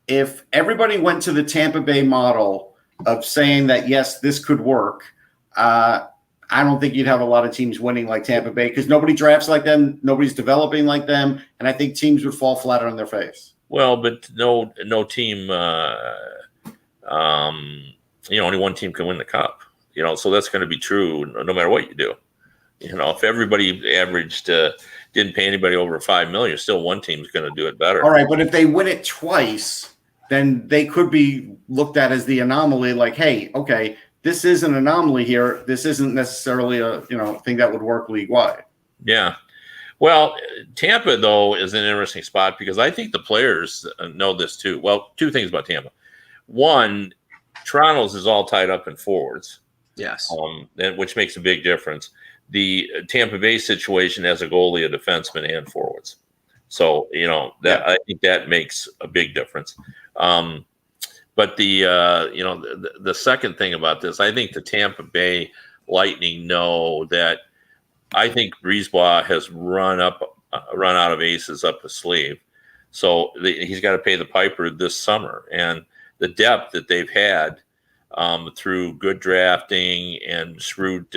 If everybody went to the Tampa Bay model of saying that, yes, this could work, I don't think you'd have a lot of teams winning like Tampa Bay because nobody drafts like them, nobody's developing like them, and I think teams would fall flat on their face. Well, but no team, only one team can win the cup. So that's going to be true no matter what you do. If everybody averaged didn't pay anybody over $5 million, still one team's going to do it better. All right, but if they win it twice, then they could be looked at as the anomaly. Like, hey, okay. This is an anomaly here. This isn't necessarily a thing that would work league wide. Yeah. Well, Tampa though is an interesting spot because I think the players know this too. Well, 2 things about Tampa. One, Toronto's is all tied up in forwards. Yes. Which makes a big difference. The Tampa Bay situation has a goalie, a defenseman, and forwards. So I think that makes a big difference. But the second thing about this, I think the Tampa Bay Lightning know that I think Brisebois has run out of aces up his sleeve. So he's got to pay the piper this summer. And the depth that they've had through good drafting and shrewd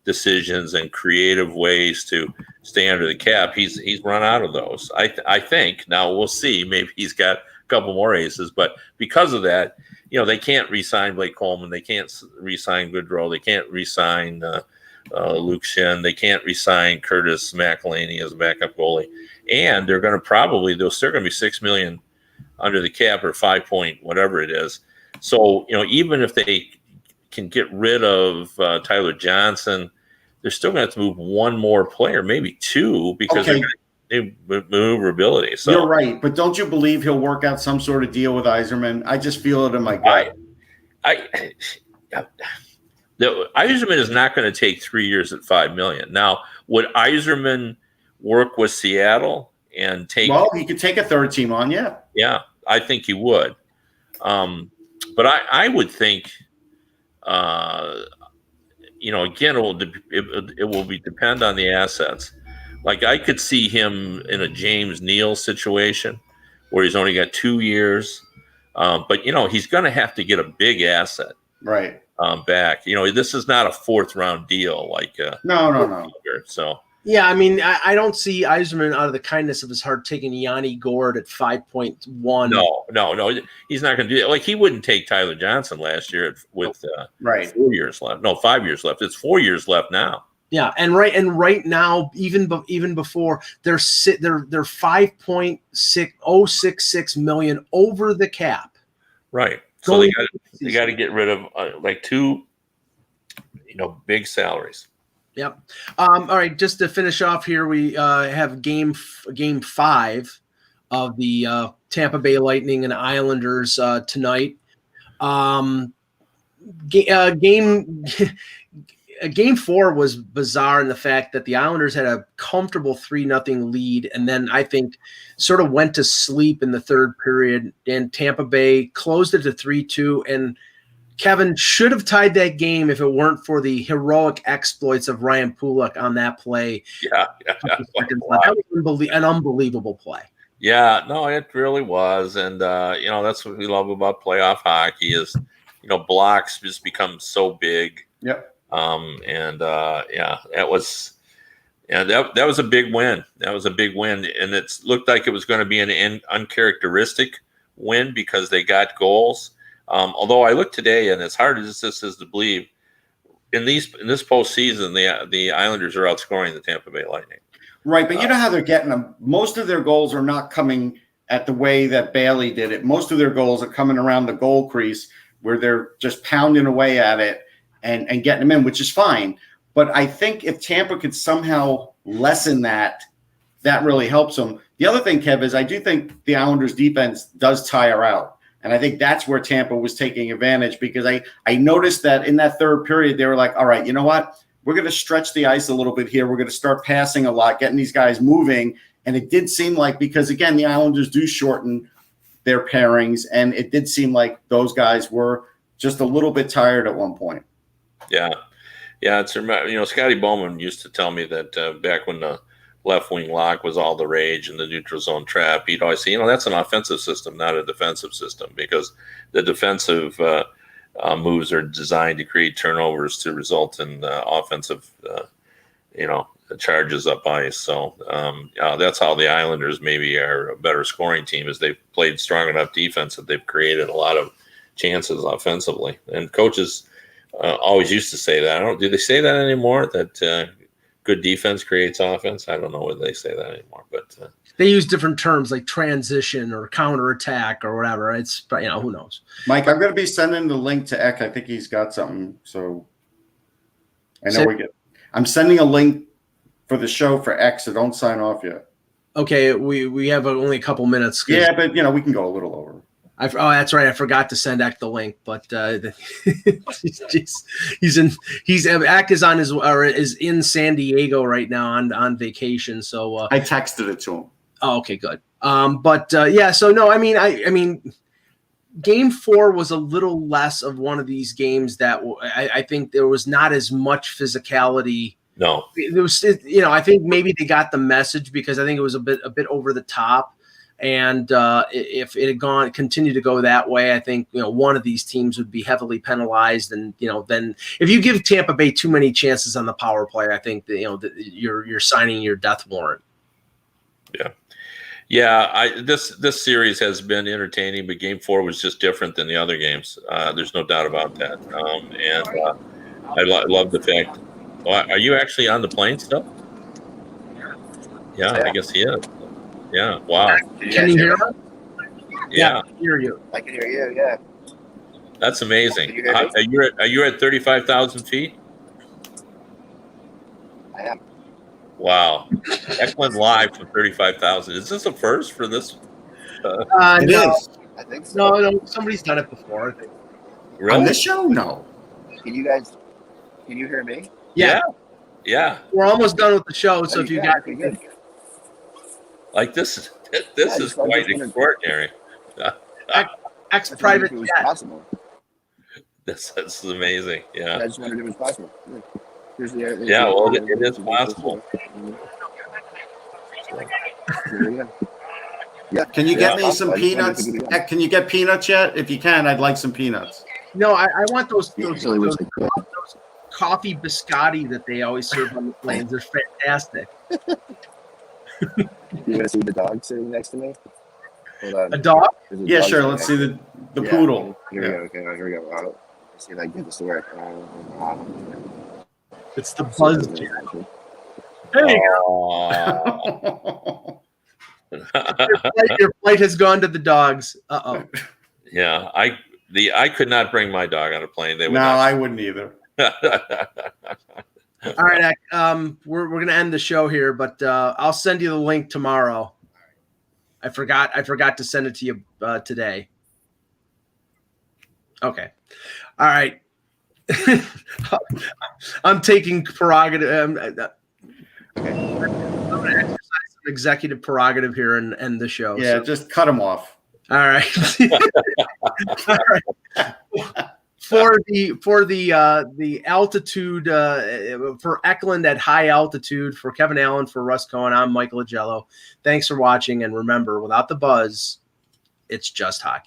decisions and creative ways to stay under the cap, he's run out of those. I think. Now we'll see. Maybe he's got couple more aces, but because of that, they can't re-sign Blake Coleman, they can't re-sign Goodrow, they can't re-sign Luke Shen, they can't re-sign Curtis McElhinney as a backup goalie, and they're going to there's still going to be $6 million under the cap or 5 point whatever it is. So even if they can get rid of Tyler Johnson, they're still going to have to move one more player, maybe 2, because they're going to maneuverability. So you're right, but don't you believe he'll work out some sort of deal with Yzerman? I just feel it in my gut. Yzerman is not going to take 3 years at $5 million. Now, would Yzerman work with Seattle and take? Well, he could take a third team on, yeah. Yeah, I think he would. But I would think, again, it will depend on the assets. Like I could see him in a James Neal situation where he's only got 2 years But he's going to have to get a big asset Right. back. This is not a 4th-round deal like No. So Yeah, I mean, I don't see Yzerman out of the kindness of his heart taking Yanni Gourde at 5.1. no, he's not going to do it. Like, he wouldn't take Tyler Johnson last year with Right. 4 years left. No, 5 years left. It's 4 years left now. Yeah, and right now, even before they're 5.6066 million over the cap. Right. So they got to get rid of like 2, big salaries. Yep. All right. Just to finish off here, we have game 5 of the Tampa Bay Lightning and Islanders tonight. Game 4 was bizarre in the fact that the Islanders had a comfortable 3-0 lead, and then I think sort of went to sleep in the third period. And Tampa Bay closed it to 3-2, and Kevin should have tied that game if it weren't for the heroic exploits of Ryan Pulock on that play. Yeah. That was an unbelievable play. Yeah, no, it really was. And, that's what we love about playoff hockey is, blocks just become so big. Yep. That was a big win. That was a big win. And it looked like it was going to be an uncharacteristic win because they got goals. Although I looked today, and as hard as this is to believe, in this postseason, the Islanders are outscoring the Tampa Bay Lightning. Right, but you know how they're getting them. Most of their goals are not coming at the way that Bailey did it. Most of their goals are coming around the goal crease where they're just pounding away at it and getting them in, which is fine. But I think if Tampa could somehow lessen that really helps them. The other thing, Kev, is I do think the Islanders' defense does tire out. And I think that's where Tampa was taking advantage because I noticed that in that third period, they were like, all right, you know what? We're going to stretch the ice a little bit here. We're going to start passing a lot, getting these guys moving. And it did seem like, because, again, the Islanders do shorten their pairings, and it did seem like those guys were just a little bit tired at one point. Yeah. It's Scotty Bowman used to tell me that back when the left wing lock was all the rage and the neutral zone trap, he'd always say, that's an offensive system, not a defensive system, because the defensive moves are designed to create turnovers to result in offensive, charges up ice. So that's how the Islanders maybe are a better scoring team, is they've played strong enough defense that they've created a lot of chances offensively. And coaches always used to say that. Do they say that anymore? That good defense creates offense? I don't know whether they say that anymore, but they use different terms like transition or counterattack or whatever. It's, who knows? Mike, I'm going to be sending the link to Eck. I think he's got something. So I know I'm sending a link for the show for Eck, so don't sign off yet. Okay, we have only a couple minutes. Yeah, but we can go a little over. That's right. I forgot to send Eck the link, but Eck is in San Diego right now on vacation. So I texted it to him. Oh, okay, good. So no, I mean, game 4 was a little less of one of these games that I think there was not as much physicality. No, it was, I think maybe they got the message because I think it was a bit over the top. And if it had continued to go that way, I think one of these teams would be heavily penalized. And then if you give Tampa Bay too many chances on the power play, I think that you're signing your death warrant. Yeah. This series has been entertaining, but Game 4 was just different than the other games. There's no doubt about that. I love the fact. Are you actually on the plane still? Yeah, I guess he is. Yeah. Wow. Can you hear us? Yeah. I can hear you. I can hear you. Yeah. That's amazing. Are you at 35,000 feet? I am. Wow. Eklund live from 35,000. Is this a first for this? It is. I think so. No, somebody's done it before. I think. Really? On this show? No. Can you hear me? Yeah. We're almost done with the show, so if you got good. Like this is quite extraordinary. Ex-private it was jet. possible. This is amazing. Yeah. I just wondered if it was possible. Here's the it is possible. Here we go. Yeah. Can you get me Yeah, some I just wanted peanuts? to give it a go. Can you get peanuts yet? If you can, I'd like some peanuts. No, I want those Usually wish I could. coffee biscotti that they always serve on the planes. They're fantastic. You want to see the dog sitting next to me? Hold on. A dog? There's a Yeah, dog sure. sitting Let's next see to me. the Yeah, poodle. Here we Yeah. go. Okay, here we go. Let's see if I can get this to work. It's the buzz. Actually. There you Oh. go. Your flight has gone to the dogs. Uh-oh. Yeah, I could not bring my dog on a plane. They would No, not. I wouldn't either. All right, Ak, we're gonna end the show here, but I'll send you the link tomorrow. I forgot to send it to you today. Okay. All right. I'm taking prerogative. I'm gonna exercise some executive prerogative here and end the show. Yeah, So- just cut them off. All right. All right. For the altitude for Eklund at high altitude, for Kevin Allen, for Russ Cohen, I'm Michael Agello. Thanks for watching, and remember, without the buzz, it's just hockey.